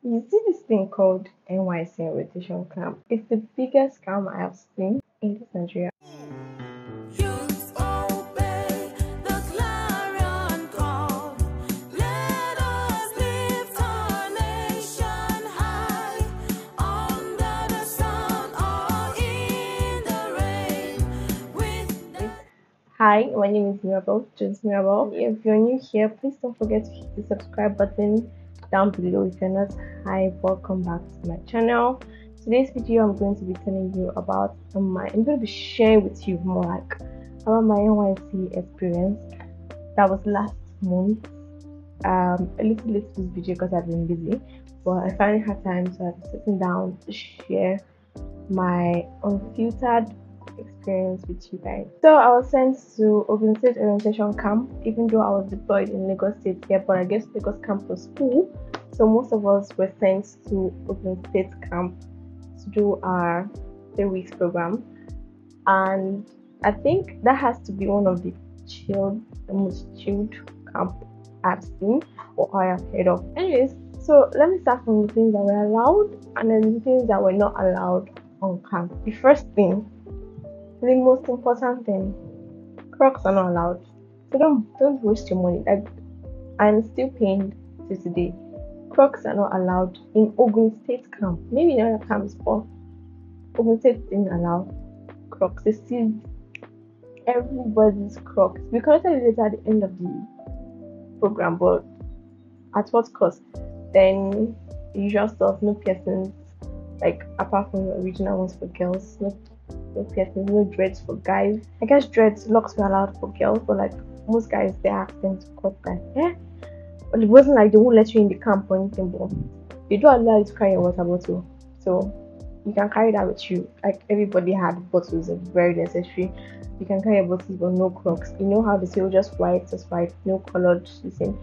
You see this thing called NYC orientation camp. It's the biggest camp I have seen in this Nigeria. Youth obey the clarion call. Let us lift our nation high, under the sun or in the rain. With Hi, my name is Mirabel, just Mirabel. If you're new here, please don't forget to hit the subscribe button down below. If you're not, hi, welcome back to my channel. Today's video, I'm going to be telling you about I'm going to be sharing with you more like about my NYC experience. That was last month. A little late this video because I've been busy, but I finally had time, so I'm sitting down to share my unfiltered experience with you guys. So I was sent to Ogun State orientation camp, even though I was deployed in Lagos State here, but I guess Lagos camp was full. So most of us were sent to Ogun State camp to do our 3 weeks program. And I think that has to be one of the most chilled camp I've seen or I have heard of. Anyways, so let me start from the things that were allowed and then the things that were not allowed on camp. The first thing, the most important thing, Crocs are not allowed. So don't waste your money. Like I'm still paying to today. Crocs are not allowed in Ogun State camp. Maybe in other camps, but Ogun State didn't allow Crocs. They seized everybody's Crocs. We collected it later at the end of the program, but at what cost? Then the usual stuff, no piercings, like apart from the original ones for girls, no piercings, no dreads for guys. I guess dreads locks were allowed for girls, but like most guys they ask them to cut that. Yeah. But it wasn't like they won't let you in the camp or anything, but they do allow you to carry your water bottle. So you can carry that with you. Like everybody had bottles, it's very necessary. You can carry your bottles but no crocs. You know how they say just white, no colored. Listen,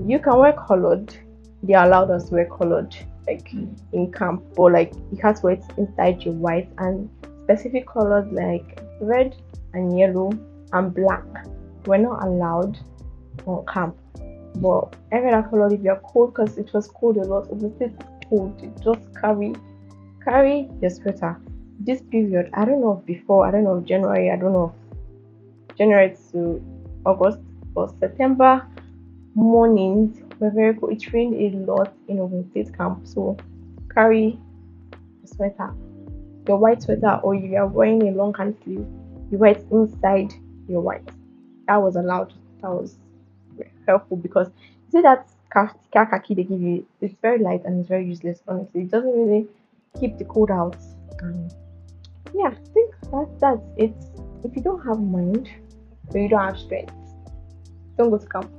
you can wear colored. They allowed us to wear colored like in camp, but like you have to wear it inside your white and specific colors like red and yellow and black were not allowed on camp. But every other color, if you're cold, because it was cold a lot, obviously it's cold, you just carry your sweater. This period, I don't know if before, I don't know if January, I don't know if January to August, but September mornings were very cold. It rained a lot in Ogun State camp, so carry a sweater, your white sweater, or if you are wearing a long hand sleeve, you wear it inside your white. That was allowed. That was helpful because you see that khaki they give you, it's very light and it's very useless. Honestly, it doesn't really keep the cold out. Um, yeah, I think that's it. If you don't have mind or you don't have strength, don't go to camp.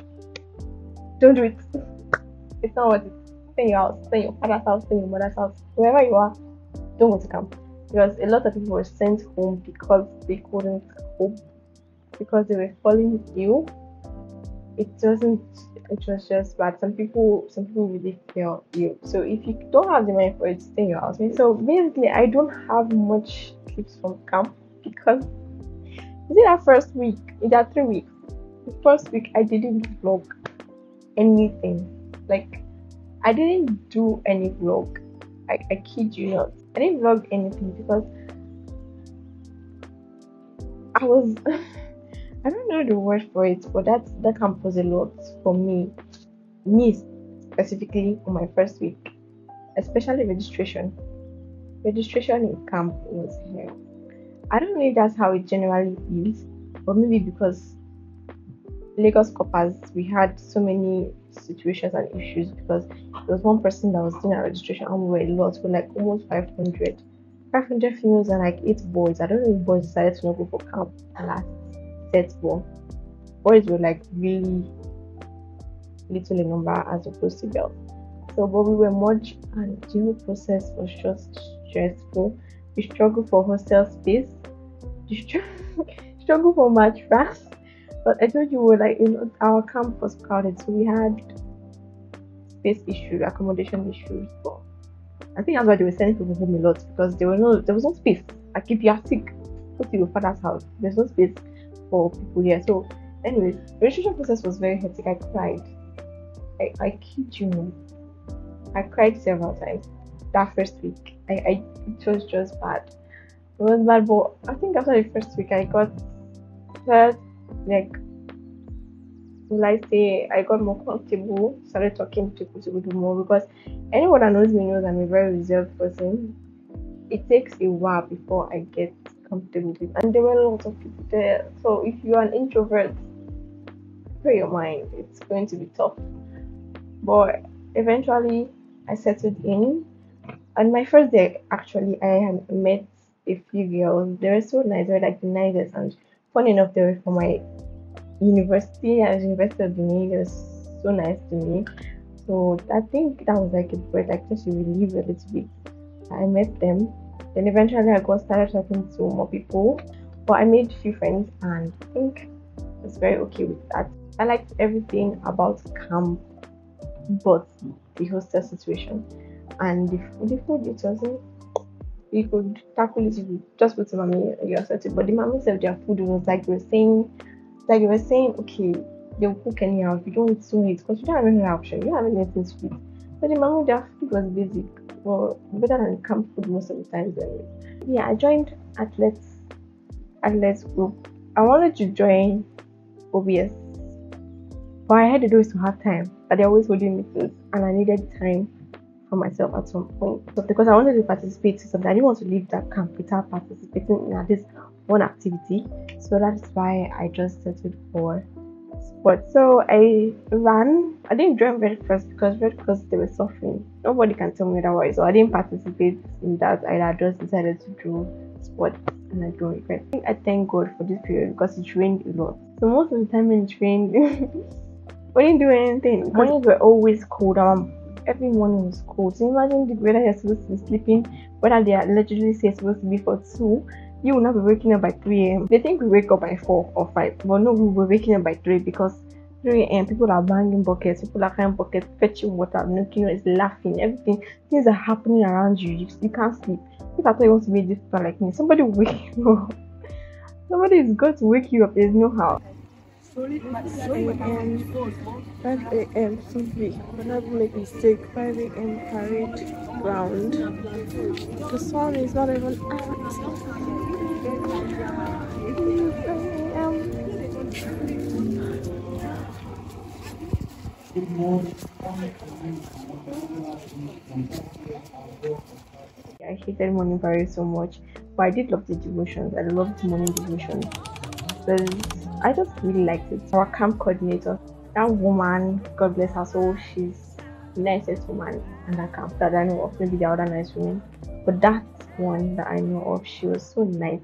Don't do it. It's not worth it. Stay in your house, stay in your father's house, stay in your mother's house, wherever you are. Don't go to camp because a lot of people were sent home because they couldn't cope because they were falling ill. It wasn't, it was just bad. Some people really feel ill. So if you don't have the money for it, stay in your house. So basically I don't have much tips from camp because you see that first week, in that 3 weeks, the first week I didn't vlog anything. Like I didn't do any vlog. I kid you not. I didn't vlog anything because I was I don't know the word for it, but that camp was a lot for me specifically on my first week, especially registration. Registration in camp was hell. I don't know if that's how it generally is, but maybe because Lagos coppers we had so many situations and issues because there was one person that was doing a registration and we were a lot, we were like almost 500. 500 females and like 8 boys. I don't know if boys decided to not go for camp last set, but boys were like really little in number as opposed to girls. So, but we were much, and the whole process was just stressful. We struggled for hostel space, we struggle for mattress. But I told you, we were like, our camp was crowded, so we had space issues, accommodation issues. But I think that's why they were sending people home a lot because there was no space. Like if you are sick, go to your father's house. There's no space for people here. So, anyways, registration process was very hectic. I cried. I kid you not. I cried several times that first week. It was just bad. It was bad, but I think after the first week I got that, like, will I say, I got more comfortable, started talking to people more, because anyone that knows me knows I'm a very reserved person. It takes a while before I get comfortable with it. And there were a lot of people there. So if you're an introvert, prepare your mind. It's going to be tough. But eventually I settled in. And my first day, actually, I had met a few girls. They were so nice. They were like the nicest. And funny enough, they were from my university. I was University of Benin. They were so nice to me. So I think that was like a break, like just a relief a little bit. I met them. Then eventually I got started talking to more people. But I made few friends, and I think I was very okay with that. I liked everything about camp but the hostel situation. And the food, it wasn't, you could tackle it if you just put some mommy you're settled. But the mommy said their food was like you were saying, okay, they'll cook anyhow. If you don't eat so eat, because you don't have any option, you don't have anything to eat. But the mommy, their food was basic, well, better than camp food most of the times anyway. Yeah, I joined athletes group. I wanted to join OBS, but I had to do it to have time. But they're always holding meetings, and I needed time for myself at some point. So because I wanted to participate in something, I didn't want to leave that camp without participating in at least one activity. So that's why I just settled for sports. So I ran. I didn't join Red Cross because they were suffering. Nobody can tell me otherwise. So I didn't participate in that. I just decided to do sports, and I don't regret. I thank God for this period because it rained a lot. So most of the time when it rained, we didn't do anything. Mornings were always cold. Every morning was cold. So imagine the weather you're supposed to be sleeping, whether they allegedly say it's supposed to be for 2, you will not be waking up by 3 a.m. They think we wake up by 4 or 5, but no, we were waking up by 3 because 3 a.m. people are banging buckets, people are carrying buckets, fetching water, making noise, laughing, everything. Things are happening around you. You can't sleep. If I thought you want to be this people like me, somebody will wake you up. Somebody is going to wake you up. There's no how. 5 a.m. Sufi. Whenever make mistake, 5 a.m. parade ground. The sun is not even out. I hated morning parade so much, but I did love the devotions. I loved morning devotions. I just really liked it. Our camp coordinator, that woman, God bless her soul, she's the nicest woman in that camp that I know of. Maybe the other nice women, but that one that I know of, she was so nice.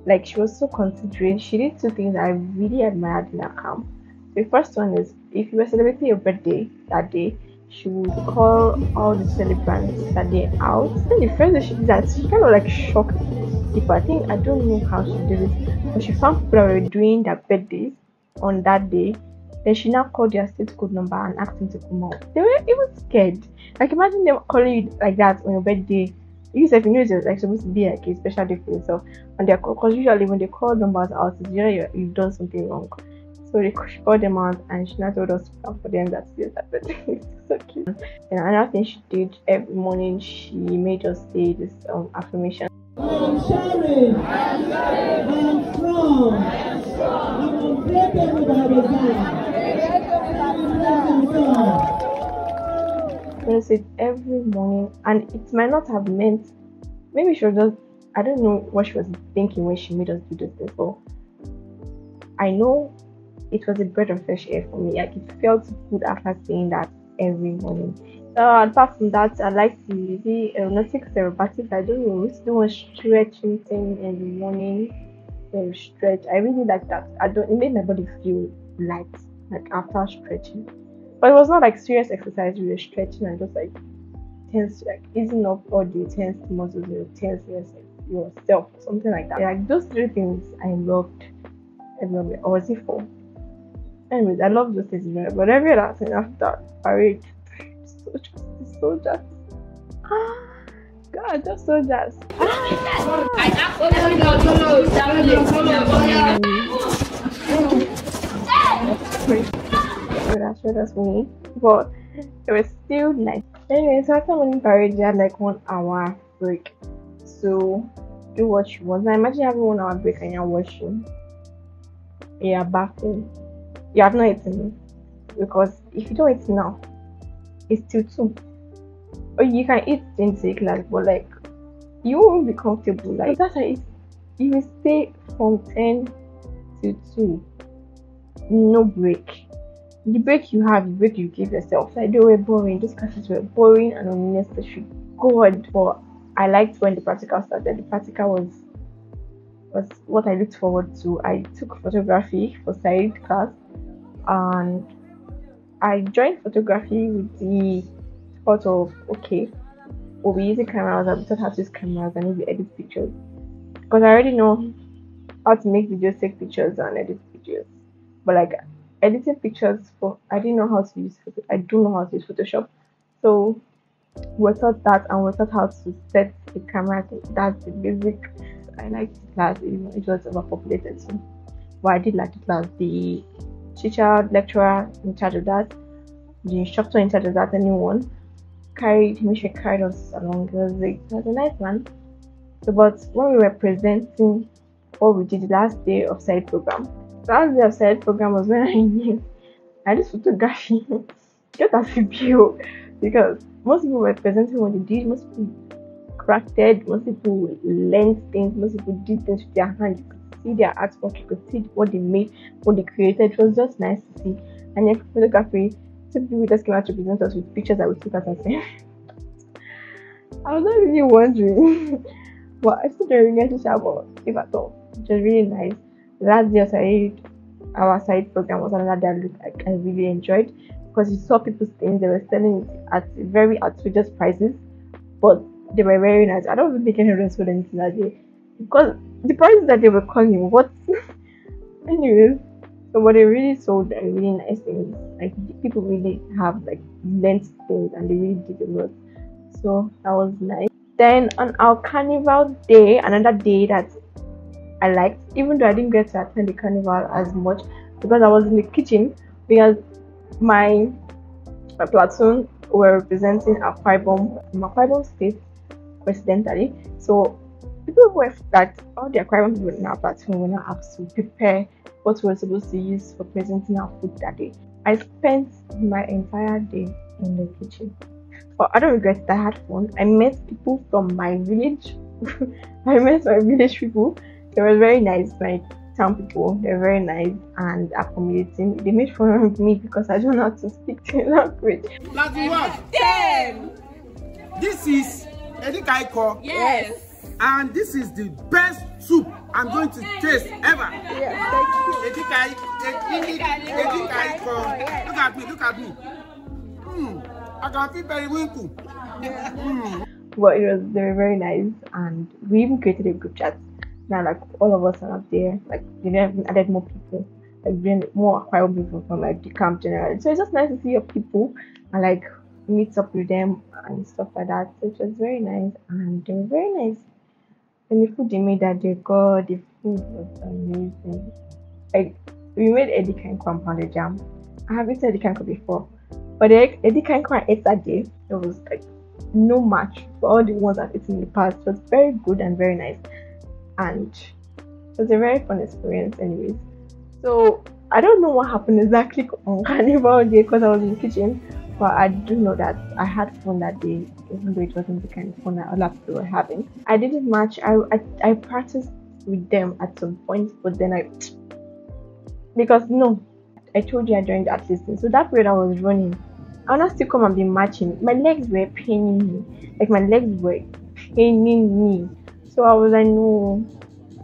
Like, she was so considerate. She did 2 things I really admired in that camp. The first one is, if you were celebrating your birthday that day, she would call all the celebrants that day out. Then the first day she did that, she kind of like shocked people. I don't know how she did it, but she found people that were doing their birthdays on that day. Then she now called their state code number and asked them to come out. They were even scared. Like, imagine them calling you like that on your birthday. You said, you know, it's like supposed to be like a special day for yourself, and they're because usually when they call numbers out, it's usually you've done something wrong. So she called them out, and she now told us to clap for them. That's birthday. It's so cute. And another thing she did every morning, she made us say this affirmation. I am sharing. I am strong. I am unbreakable by design. Yes, it every morning, and it might not have meant. Maybe she was just, I don't know what she was thinking when she made us do this before. I know it was a breath of fresh air for me. Like, it felt good after saying that every morning. Apart from that, I like to be aeronautics aerobatics. I don't know, we do a stretching thing in the morning. When you stretch, I really like that. It made my body feel light, like after stretching. But it was not like serious exercise. We were stretching and just like tense, like easing up all the tense muscles, yourself, something like that. Like, those 3 things I loved. Or was it 4? Anyways, I love those things, but every other thing after that parade, so just God, just so just. That's me, but it was still nice. Anyway, so after morning parade, you had like 1 hour break. So do what you want. Now imagine having 1 hour break and you're washing, you're bathing, you have not eaten because if you don't eat now, it's still 2. Or you can eat in the class, but like you won't be comfortable. Like that's why you will stay from 10 to 2, no break. The break you have, the break you give yourself. Like they were boring. Those classes were boring and unnecessary. God, but I liked when the practical started. The practical was what I looked forward to. I took photography for side class and I joined photography with the thought of okay, we'll be using cameras. I taught how to use cameras and maybe edit pictures because I already know how to make videos, take pictures, and edit videos. But like editing pictures for I didn't know how to use I don't know how to use Photoshop. So we taught that and we taught how to set the camera. That's the basic. I liked the class, even though it was overpopulated. So but I did like the class. The teacher, lecturer in charge of that, the instructor in charge of that, anyone carried us along. It was a nice one. So, but when we were presenting what we did the last day of side program, the last day of side program was when I knew I did photography just as a bio because most people were presenting what they did, most people crafted, most people learned things, most people did things with their hands. You could see their artwork, you could see what they made, what they created. It was just nice to see. And then photography, some people just came out to present us with pictures that we took as I said. I was not really wondering, but I still don't really get to about if at all. It was really nice. The last day of our side program was another that I really enjoyed because you saw people's things, they were selling it at very outrageous prices, but they were very nice. I don't even think anyone sold anything that day because the prices that they were calling, what? Anyways, so what they really sold are really nice things. Like people really have like learned things and they really did a lot. So that was nice. Then on our carnival day, another day that I liked, even though I didn't get to attend the carnival as much because I was in the kitchen because my platoon were representing Akwa Ibom State coincidentally. So people were that all the Akwa Ibom people in our platoon were not asked to prepare what we were supposed to use for presenting our food that day. I spent my entire day in the kitchen. But I don't regret it. I had fun. I met people from my village. I met my village people. They were very nice. My town people. They were very nice and accommodating. They made fun of me because I don't know how to speak their language. Last one. 10. This is Edikaiko. Yes. And this is the best soup I'm going to taste ever. Yes, thank you. Edikaiko. Look at me. I can feel very winkle. But they were very nice and we even created a group chat. Now like all of us are up there. Like you know even added more people. Like bring more acquired people from like the camp generally. So it's just nice to see your people and like meet up with them and stuff like that. So it was very nice and they were very nice. And the food they made that day, God, the food was amazing. Like we made Edikaiko and pounded jam. I haven't eaten Edikaiko before. But the Edikaiko I ate that day, it was like no match for all the ones I've eaten in the past. It was very good and very nice. And it was a very fun experience anyways. So I don't know what happened exactly on Carnival Day because I was in the kitchen. But I do know that I had fun that day, even though it wasn't the kind of fun that other people were having. I didn't match. I practiced with them at some point, but then because no, I told you I joined the athletics. So that period I was running, I wanna still come and be matching. My legs were paining me. Like my legs were paining me. So I was like, no,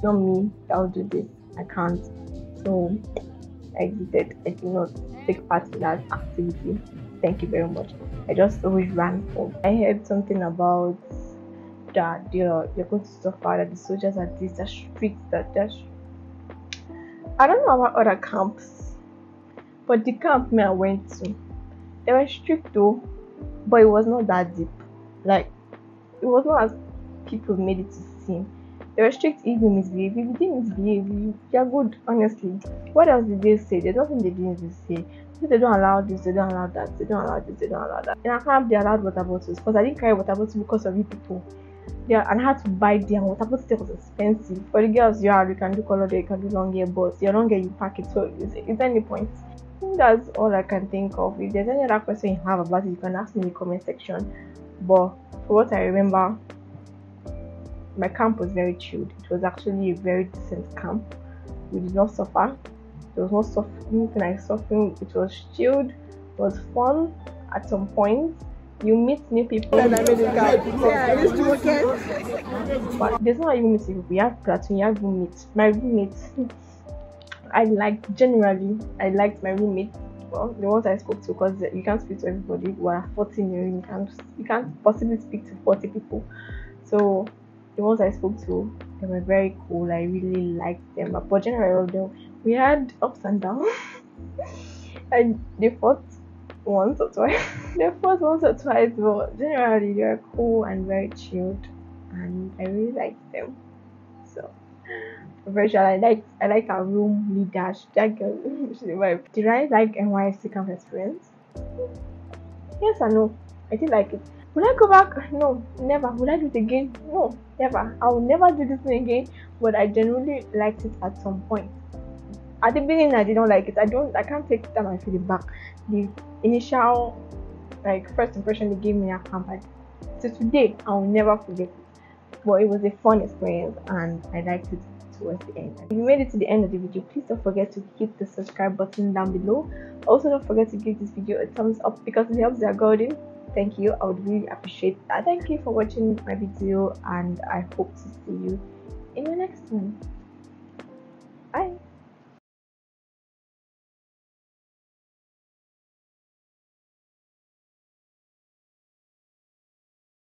not me. I'll do this. I can't. So I exited. I did not take part in that activity. Thank you very much. I just always ran home. I heard something about that they're going to suffer, that the soldiers are this, they're strict, I don't know about other camps, but the camp I went to, they were strict though, but it was not that deep. Like it was not as people made it to seem. They were strict if you misbehave. If you didn't misbehave, you're good, honestly. What else did they say? There's nothing they didn't say. If they don't allow this, they don't allow that, they don't allow this, they don't allow that. In our camp, they allowed water bottles because I didn't carry water bottles because of you people. Yeah, and I had to buy them. Water bottle was expensive. For the girls, yeah, you can do color day, you can do long hair, but your long hair you pack it. So is there any point? I think that's all I can think of. If there's any other question you have about it, you can ask me in the comment section. But for what I remember, my camp was very chilled. It was actually a very decent camp. We did not suffer. There was no suffering, like suffering. It was chilled. It was fun. At some point, you meet new people. But there's not even meeting people. You have platoon. You have roommates. My roommates, I liked my roommates. Well, the ones I spoke to, because you can't speak to everybody. We're 40 in your room. You can't possibly speak to 40 people. So the ones I spoke to, they were very cool. I really liked them. But generally, we had ups and downs. And they fought once or twice. They fought once or twice, but generally they are cool and very chilled, and I really liked them. So very sure I like our room leader. That girl, she's the vibe. Did I like NYSC camp experience? Yes and no. I did like it. Would I go back? No, never. Would I do it again? No, never. I will never do this thing again. But I genuinely liked it at some point. At the beginning, I did not like it. I can't take time and feel it back. The initial, first impression they gave me at camp, so today I will never forget it. But it was a fun experience, and I liked it towards the end. If you made it to the end of the video, please don't forget to hit the subscribe button down below. Also, don't forget to give this video a thumbs up because it helps the algorithm. Thank you. I would really appreciate that. Thank you for watching my video, and I hope to see you in the next one.